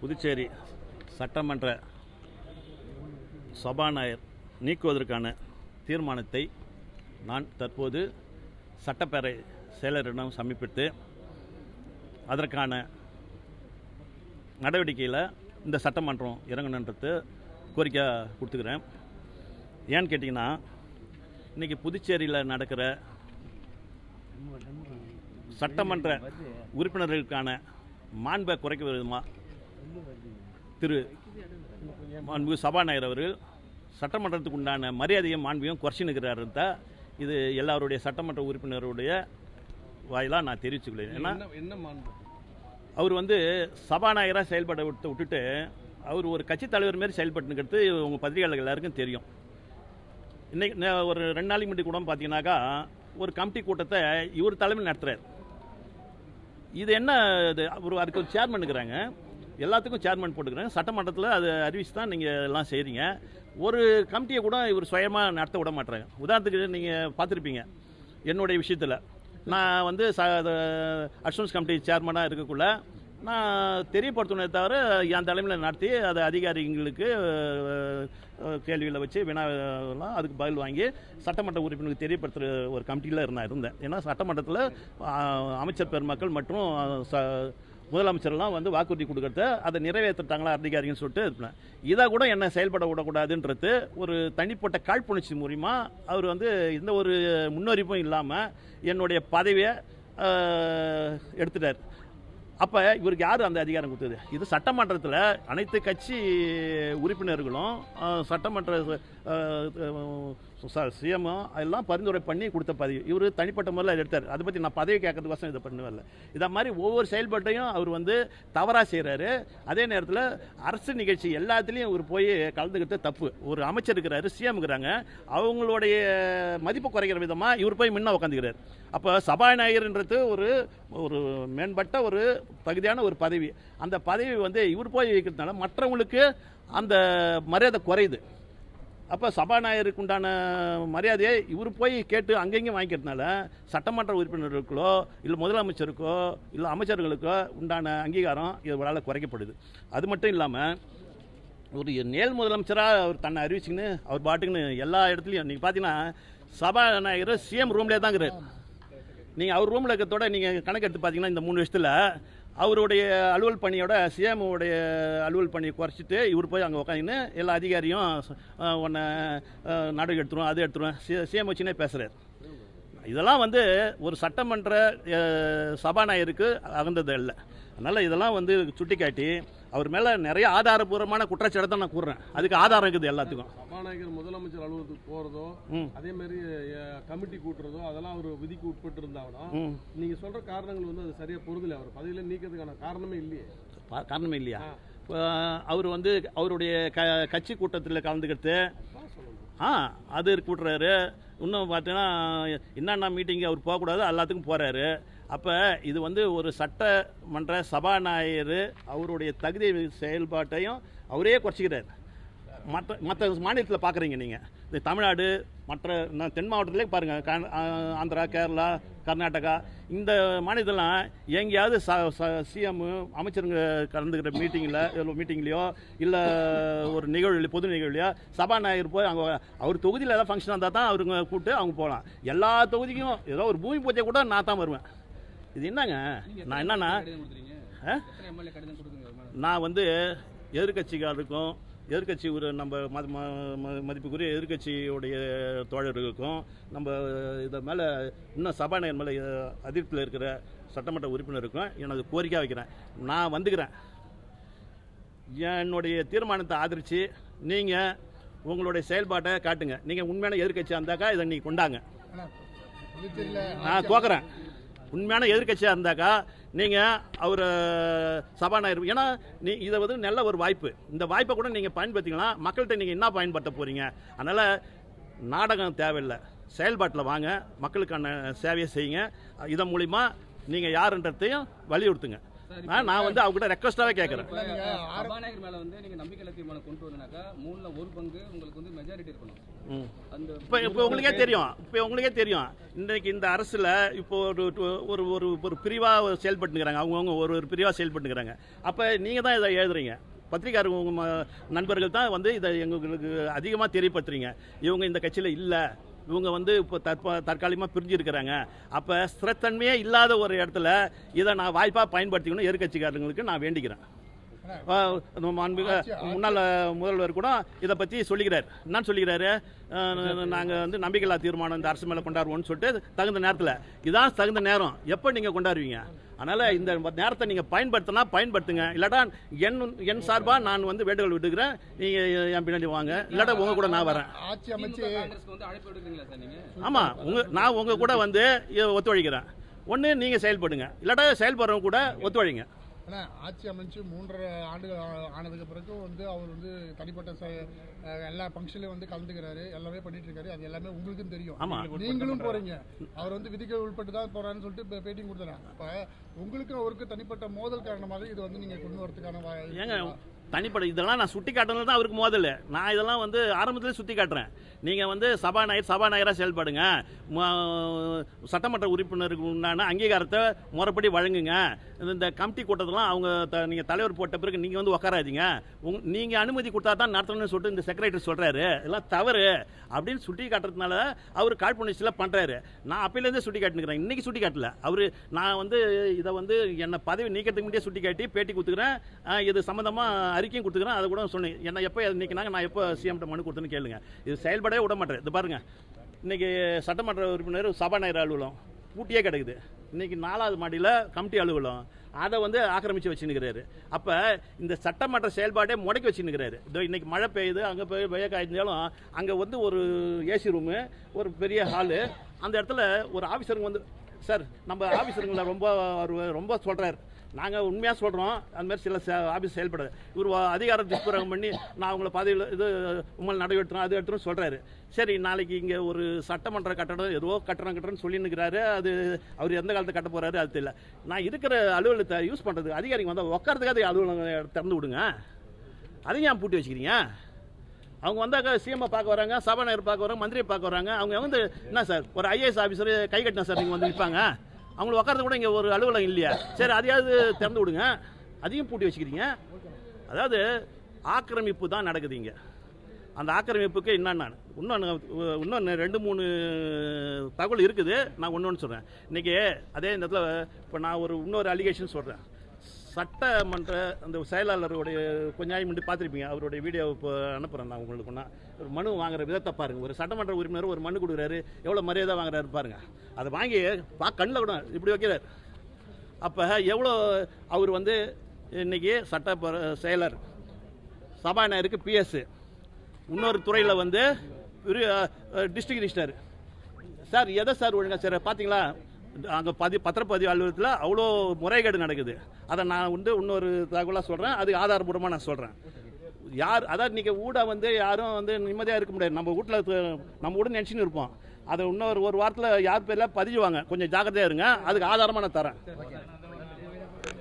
புதுச்சேரி சட்டமன்ற சபாநாயகர் நீக்குவதற்கான தீர்மானத்தை நான் தற்போது சட்டப்பேரவை செயலரிடம் சமர்ப்பித்து அதற்கான நடவடிக்கையில் இந்த சட்டமன்றம் இறங்கணுன்றது கோரிக்கை கொடுத்துக்கிறேன். ஏன்னு கேட்டிங்கன்னா, இன்றைக்கி புதுச்சேரியில் நடக்கிற சட்டமன்ற உறுப்பினர்களுக்கான மாண்பை குறைக்கும் விதமாக திரு மாண்பு சபாநாயகர் அவர்கள் சட்டமன்றத்துக்கு உண்டான மரியாதையும் மாண்பையும் குறைச்சி நிற்கிறாருன்னு தான் இது எல்லாருடைய சட்டமன்ற உறுப்பினருடைய வாயிலாக நான் தெரிவிச்சுக்கிறேன். ஏன்னா அவர் சபாநாயகராக செயல்பட விட்டுட்டு அவர் ஒரு கட்சி தலைவர் மாரி செயல்பட்டுங்கிறது உங்கள் பத்திரிகையாளர்கள் எல்லாருக்கும் தெரியும். இன்றைக்கி ஒரு 2 நாளைக்கு முன்னாடி கூட பார்த்தீங்கன்னாக்கா ஒரு கமிட்டி கூட்டத்தை இவர் தலைமையில் நடத்துகிறார். இது என்ன இது, அதுக்கு ஒரு சேர்மன் இருக்கிறாங்க, எல்லாத்துக்கும் சேர்மன் போட்டுக்கிறாங்க. சட்டமன்றத்தில் அது அறிவிச்சு தான் நீங்கள் எல்லாம் செய்கிறீங்க. ஒரு கமிட்டியை கூட இவர் சுயமாக நடத்த விட மாட்டுறாங்க. உதாரணத்துக்கு நீங்கள் பார்த்துருப்பீங்க, என்னுடைய விஷயத்தில் நான் அஷூரன்ஸ் கமிட்டி சேர்மனாக இருக்கக்குள்ள நான் தெரியப்படுத்தணுமே தவிர என் தலைமையில் நடத்தி அதை அதிகாரிகளுக்கு கேள்விகளை வச்சு வினாலாம் அதுக்கு பதில் வாங்கி சட்டமன்ற உறுப்பினருக்கு தெரியப்படுத்துகிற ஒரு கமிட்டியில் இருந்தேன். ஏன்னா சட்டமன்றத்தில் அமைச்சர் பெருமக்கள் மற்றும் முதலமைச்சர்லாம் வாக்குறுதி கொடுக்கறத அதை நிறைவேற்றிட்டாங்களா அதிகாரின்னு சொல்லிட்டு இருப்பேன். இதை கூட என்ன செயல்பட விடக்கூடாதுன்றது ஒரு தனிப்பட்ட காழ்ப்புணர்ச்சி மூலிமா அவர் எந்த ஒரு முன்னறிப்பும் இல்லாமல் என்னுடைய பதவியை எடுத்துட்டார். அப்போ இவருக்கு யார் அந்த அதிகாரம் கொடுத்தது? இது சட்டமன்றத்தில் அனைத்து கட்சி உறுப்பினர்களும் சட்டமன்ற சிஎம்மும் எல்லாம் பரிந்துரை பண்ணி கொடுத்த பதவி. இவர் தனிப்பட்ட முறையில் எடுத்தார். அதை பற்றி நான் பதவி கேட்கறதுக்கோசம் இதை பண்ணவில்லை. இதை மாதிரி ஒவ்வொரு செயல்பாட்டையும் அவர் தவறாக செய்கிறாரு. அதே நேரத்தில் அரசு நிகழ்ச்சி எல்லாத்துலேயும் இவர் போய் கலந்துக்கிட்டு தப்பு. ஒரு அமைச்சர் இருக்கிறாரு, சிஎம் இருக்கிறாங்க, அவங்களுடைய மதிப்பு குறைக்கிற விதமாக இவர் போய் முன்ன உட்காந்துக்கிறார். அப்போ சபாநாயகர்ன்றது ஒரு மேம்பட்ட ஒரு தகுதியான ஒரு பதவி. அந்த பதவி இவர் போய் வைக்கிறதுனால மற்றவங்களுக்கு அந்த மரியாதை குறையுது. அப்போ சபாநாயகருக்கு உண்டான மரியாதையை இவர் போய் கேட்டு அங்கேயும் வாங்கிக்கிறதுனால சட்டமன்ற உறுப்பினர்களுக்கோ இல்லை முதலமைச்சருக்கோ இல்லை அமைச்சர்களுக்கோ உண்டான அங்கீகாரம் இவரால் குறைக்கப்படுது. அது மட்டும் இல்லாமல் ஒரு நேல் முதலமைச்சராக அவர் தன்னை அறிவிச்சுன்னு அவர் பாட்டுக்குன்னு எல்லா இடத்துலையும் நீங்கள் பார்த்தீங்கன்னா சபாநாயகர் சிஎம் ரூம்லேயே தான் இருக்கிறார். நீங்கள் அவர் ரூமில் இருக்கிறதோட நீங்கள் கணக்கு எடுத்து பார்த்தீங்கன்னா இந்த 3 வருஷத்தில் அவருடைய அலுவல் பணியோட சிஎம்முடைய அலுவல் பணியை குறைச்சிட்டு இவர் போய் அங்கே உட்காந்துன்னு எல்லா அதிகாரியும் உன்னை நடவடிக்கை எடுத்துருவோம், அது எடுத்துருவோம், சிஎம் வச்சுன்னே பேசுகிறார். இதெல்லாம் ஒரு சட்டமன்ற சபாநாயகருக்கு அகந்தது இல்லை. அதனால் இதெல்லாம் சுட்டி காட்டி அவர் மேலே நிறைய ஆதாரபூர்வமான குற்றச்சாட்டை தான் நான் கூறுறேன். அதுக்கு ஆதாரம் இருக்குது எல்லாத்துக்கும். சபாநாயகர் முதலமைச்சர் அலுவலகத்துக்கு போகிறதோ அதே மாதிரி கமிட்டி கூட்டுறதோ அதெல்லாம் அவர் விதிக்கு உட்பட்டு இருந்தாலும் நீங்கள் சொல்கிற காரணங்கள் அது சரியாக பொருதில்லை. அவர் பதவியில் நீக்கிறதுக்கான காரணமே இல்லையே. காரணமே இல்லையா? அவர் அவருடைய கட்சி கூட்டத்தில் கலந்துக்கிறது அது கூட்டுறாரு. இன்னும் பார்த்தீங்கன்னா என்னென்ன மீட்டிங்கு அவர் போகக்கூடாது எல்லாத்துக்கும் போகிறாரு. அப்போ இது ஒரு சட்டமன்ற சபாநாயகர் அவருடைய தகுதி செயல்பாட்டையும் அவரே குறைச்சிக்கிறார். மற்ற மாநிலத்தில் பார்க்குறீங்க நீங்கள், இந்த தமிழ்நாடு மற்ற தென் மாவட்டத்திலே பாருங்கள், ஆந்திரா, கேரளா, கர்நாடகா, இந்த மாநிலத்திலாம் எங்கேயாவது சிஎம் அமைச்சருங்க கலந்துக்கிற மீட்டிங்லையோ இல்லை ஒரு நிகழ்வு பொது நிகழ்வுலையோ சபாநாயகர் போய் அங்கே அவர் தொகுதியில் ஏதாவது ஃபங்க்ஷன் இருந்தால் தான் அவருங்க கூப்பிட்டு அவங்க போகலாம். எல்லா தொகுதிக்கும் ஏதோ ஒரு பூமி பூஜை கூட நான் தான் வருவேன். இது என்னங்க? நான் என்னன்னா நான் எதிர்கட்சிக்காருக்கும் எதிர்கட்சி ஒரு நம்ம மதிப்புக்குரிய எதிர்கட்சியுடைய தோழர்களுக்கும் நம்ம இதை மேலே இன்னும் சபாநாயகர் மேலே அதிருப்தியில் இருக்கிற சட்டமன்ற உறுப்பினருக்கும் எனது கோரிக்கை வைக்கிறேன். நான் வந்துக்கிறேன், என்னுடைய தீர்மானத்தை ஆதரித்து நீங்கள் உங்களுடைய செயல்பாட்டை காட்டுங்க. நீங்கள் உண்மையான எதிர்கட்சியாக இருந்தாக்கா இதை நீங்கள் கொண்டாங்க. நான் தோக்குறேன். உண்மையான எதிர்கட்சியாக இருந்தாக்கா நீங்கள் அவர் சபாநாயகர், ஏன்னா இதை நல்ல ஒரு வாய்ப்பு. இந்த வாய்ப்பை கூட நீங்கள் பயன்படுத்திக்கலாம். மக்கள்கிட்ட நீங்கள் என்ன பயன்படுத்த போகிறீங்க? அதனால் நாடகம் தேவையில்லை, செயல்பாட்டில் வாங்க, மக்களுக்கான சேவையை செய்யுங்க. இதன் மூலிமா நீங்கள் யாருன்றதையும் வலியுறுத்துங்க. நான் வந்து அவங்க கூட ரெக்வஸ்டாகவே கேட்குறேன். சபாநாயகர் மேலே வந்து நீங்கள் நம்பிக்கையில்லா தீர்மானம் கொண்டு வரனாக்கா 3ல் 1 பங்கு உங்களுக்கு வந்து மெஜாரிட்டி இருக்கணும். இப்போ உங்களுக்கே தெரியும் இன்றைக்கு இந்த அரசில் இப்போ ஒரு ஒரு ஒரு பிரிவாக செயல்பட்டுக்கிறாங்க, அவங்கவுங்க ஒரு பிரிவாக செயல்பட்டுக்கிறாங்க. அப்போ நீங்கள் தான் இதை எழுதுறீங்க, பத்திரிகையாளர் உங்கள் நண்பர்கள் தான் வந்து இதை எங்களுக்கு அதிகமாக தெரியப்படுத்துறீங்க. இவங்க இந்த கட்சியில் இல்லை, இவங்க வந்து இப்போ தற்காலிகமாக பிரிஞ்சிருக்கிறாங்க. அப்போ ஸ்திரத்தன்மையே இல்லாத ஒரு இடத்துல இதை நான் வாய்ப்பாக பயன்படுத்திக்கணும் எதிர்கட்சிக்காரங்களுக்கு நான் வேண்டிக்கிறேன். முன்னாள் முதல்வர் கூட இதை பற்றி சொல்லிக்கிறார். என்னன்னு சொல்லிக்கிறாரு, நாங்கள் வந்து நம்பிக்கையில்லா தீர்மானம் இந்த அரசு மேலே கொண்டாடுவோம்னு சொல்லிட்டு தகுந்த நேரத்தில், இதான் தகுந்த நேரம். எப்போ நீங்கள் கொண்டாடுவீங்க? அதனால் இந்த நேரத்தை நீங்கள் பயன்படுத்தினா பயன்படுத்துங்க, இல்லாட்டா என் சார்பாக நான் வந்து வேண்டுகோள் விட்டுக்கிறேன், நீங்கள் என் பின்னாடி வாங்க, இல்லாட்டா உங்கள் கூட நான் வரேன். ஆட்சி அமைச்சு அழைப்பு விடுறீங்களா சார் நீங்கள்? ஆமாம், நான் உங்கள் கூட வந்து ஒத்துழைக்கிறேன். ஒன்று நீங்கள் செயல்படுங்க, இல்லாட்டா செயல்படுறவங்க கூட ஒத்துழைங்க. ஆனால் ஆட்சி அமைச்சு 3.5 ஆண்டுகள் ஆனதுக்கு பிறகு வந்து அவர் வந்து தனிப்பட்ட எல்லா ஃபங்க்ஷன்லையும் வந்து கலந்துக்கிறாரு, எல்லாமே பண்ணிட்டு இருக்காரு. அது எல்லாமே உங்களுக்கும் தெரியும். நீங்களும் போறீங்க, அவர் வந்து விதிக்க உட்பட்டு தான் போறான்னு சொல்லிட்டு பேட்டி கொடுத்துறாங்க. அப்போ உங்களுக்கும் அவருக்கு தனிப்பட்ட மோதல் காரணமாக இது வந்து நீங்கள் கொண்டு வரதுக்கான தனிப்பட இதெல்லாம் நான் சுட்டி காட்டுறது தான் அவருக்கு மோதல். நான் இதெல்லாம் வந்து ஆரம்பத்திலே சுட்டி காட்டுறேன். நீங்கள் வந்து சபாநாயகராக செயல்படுங்க, சட்டமன்ற உறுப்பினருக்கு உண்டான அங்கீகாரத்தை முறைப்படி வழங்குங்க. இந்த கமிட்டி கூட்டத்தெல்லாம் அவங்க நீங்கள் தலைவர் போட்ட பிறகு நீங்கள் வந்து உட்காராதீங்க, நீங்கள் அனுமதி கொடுத்தா தான் நடத்தணும்னு சொல்லிட்டு இந்த செக்ரட்டரி சொல்கிறாரு. இதெல்லாம் தவறு அப்படின்னு சுட்டி காட்டுறதுனால அவர் காழ்ப்புணர்ச்சியில் பண்ணுறாரு. நான் அப்பையிலேருந்தே சுட்டி காட்டினுக்கிறேன், இன்றைக்கி சுட்டி காட்டல. நான் வந்து இதை வந்து என்னை பதவி நீக்கிறதுக்கு முன்னே சுட்டி காட்டி பேட்டி கொடுத்துக்கிறேன், இது சம்மந்தமாக அறிக்கையும் கொடுத்துக்கிறேன். அதை கூட சொன்னேன், என்ன எப்போ நீக்கினாங்க, நான் எப்போ சிஎம்கிட்ட மனு கொடுத்தேன்னு கேளுங்க. இது செயல்படவே விட மாட்டேன். இது பாருங்கள், இன்றைக்கி சட்டமன்ற உறுப்பினர் சபாநாயகர் அலுவலகம் பூட்டியே கிடக்குது. இன்றைக்கி 4வது மாடியில் கமிட்டி அலுவலகம் அதை வந்து ஆக்கிரமித்து வச்சுன்னுக்கிறாரு. அப்போ இந்த சட்டமன்ற செயல்பாட்டே முடக்கி வச்சுன்னுக்கிறாரு. இன்றைக்கி மழை பெய்யுது, அங்கே போய் வெய்ய காய்ந்தாலும் அங்கே வந்து ஒரு ஏசி ரூமு, ஒரு பெரிய ஹாலு, அந்த இடத்துல ஒரு ஆஃபீஸருங்க வந்து, சார் நம்ம ஆஃபீஸருங்களை ரொம்ப சொல்கிறார், நாங்கள் உண்மையாக சொல்கிறோம், அந்தமாதிரி சில ஆஃபீஸ் செயல்படாது. இவர் அதிகாரம் துஷ்பிரயோகம் பண்ணி நான் அவங்கள பதவியில் இது உங்களை நடவடிக்கை அது எடுத்துன்னு சொல்கிறாரு. சரி, நாளைக்கு இங்கே ஒரு சட்டமன்ற கட்டடம் ஏதோ கட்டணம்னு சொல்லின்னுக்கிறாரு. அது அவர் எந்த காலத்தை கட்ட போகிறாரு அது தெரியல. நான் இருக்கிற அலுவலகத்தை யூஸ் பண்ணுறதுக்கு அதிகாரிங்க வந்தால் உட்காரதுக்காக அலுவலகம் திறந்து விடுங்க, அதையும் ஏன் பூட்டி வச்சுக்கிறீங்க? அவங்க வந்தாக்க சிஎம்ஐ பார்க்க வராங்க, சபாநாயகர் பார்க்க வராங்க, மந்திரியை பார்க்க வராங்க. அவங்க வந்து என்ன சார், ஒரு ஐஏஎஸ் ஆஃபீஸர் கை கட்டினா சார் நீங்கள் வந்து நிற்பாங்க, அவங்களை உட்காரது கூட இங்கே ஒரு அலுவலகம் இல்லையா? சரி, அதையாவது திறந்து விடுங்க, அதையும் பூட்டி வச்சுக்கிறீங்க. அதாவது ஆக்கிரமிப்பு தான் நடக்குது இங்கே. அந்த ஆக்கிரமிப்புக்கு இன்னொன்று 2-3 தகவல் இருக்குது. நான் ஒன்று சொல்கிறேன். இன்றைக்கி அதே இந்த இடத்துல இப்போ நான் இன்னொரு அலிகேஷன் சொல்கிறேன். சட்டமன்ற அந்த செயலாளருடைய கொஞ்ச நாள் முன்னாடி பார்த்துருப்பீங்க, அவருடைய வீடியோ இப்போ அனுப்புகிறேன் நான் உங்களுக்கு. ஒரு மனு வாங்குற விதத்தை பாருங்கள். ஒரு சட்டமன்ற உறுப்பினர் ஒரு மனு கொடுக்குறாரு, எவ்வளோ மரியாதை வாங்குறாரு பாருங்கள். அதை வாங்கி கண்ணில் கூட இப்படி வைக்கிறார். அப்போ எவ்வளோ அவர் வந்து இன்றைக்கி சட்ட செயலர், சபாநாயகருக்கு பிஎஸ், இன்னொரு துறையில் வந்து டிஸ்ட்ரிக்ட் ரிஜிஸ்டர். சார் எதை சார் ஒழுங்கா சார் பார்த்தீங்களா? அங்கே பத்திரப்பதிவு அலுவலகத்தில் அவ்வளோ முறைகேடு நடக்குது. அதை நான் வந்து இன்னொரு தகவலாக சொல்கிறேன், அது ஆதாரபூர்வமாக நான் சொல்கிறேன். அதாவது இன்றைக்கி ஊட வந்து யாரும் வந்து நிம்மதியாக இருக்க முடியாது. நம்ம வீட்டில் நம்ம கூட நினச்சின்னு இருப்போம். அதை இன்னொரு வாரத்தில் யார் பேரில் பதிவுவாங்க, கொஞ்சம் ஜாக்கிரதையாக இருங்க, அதுக்கு ஆதாரமாக நான் தரேன்.